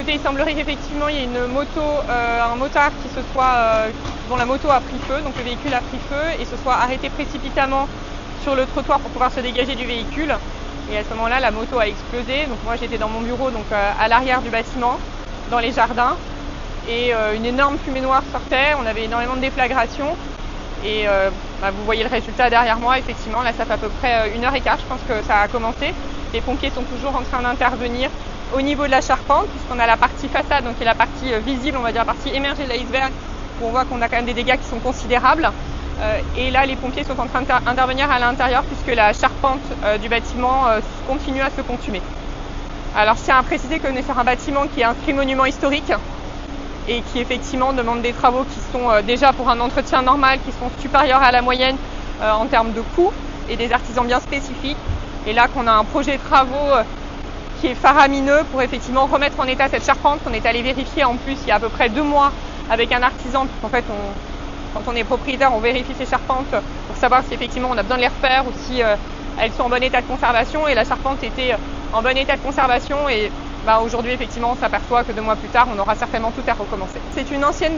Écoutez, il semblerait qu'effectivement il y ait une moto, un motard dont la moto a pris feu, donc le véhicule a pris feu et se soit arrêté précipitamment sur le trottoir pour pouvoir se dégager du véhicule. Et à ce moment-là, la moto a explosé. Donc moi j'étais dans mon bureau, donc à l'arrière du bâtiment, dans les jardins, et une énorme fumée noire sortait. On avait énormément de déflagration. Et vous voyez le résultat derrière moi, effectivement, là ça fait à peu près 1h15, je pense que ça a commencé. Les pompiers sont toujours en train d'intervenir au niveau de la charpente, puisqu'on a la partie façade, donc qui est la partie visible, on va dire la partie émergée de l'iceberg, où on voit qu'on a quand même des dégâts qui sont considérables. Et là les pompiers sont en train d'intervenir à l'intérieur, puisque la charpente du bâtiment continue à se consumer. Alors je tiens à préciser qu'on est sur un bâtiment qui est inscrit monument historique, et qui effectivement demande des travaux qui sont déjà pour un entretien normal, qui sont supérieurs à la moyenne en termes de coûts et des artisans bien spécifiques. Et là qu'on a un projet de travaux qui est faramineux pour effectivement remettre en état cette charpente qu'on est allé vérifier en plus il y a à peu près 2 mois avec un artisan, puisqu'en fait quand on est propriétaire on vérifie ces charpentes pour savoir si effectivement on a besoin de les refaire ou si elles sont en bon état de conservation, et la charpente était en bon état de conservation et aujourd'hui effectivement on s'aperçoit que 2 mois plus tard on aura certainement tout à recommencer. C'est une ancienne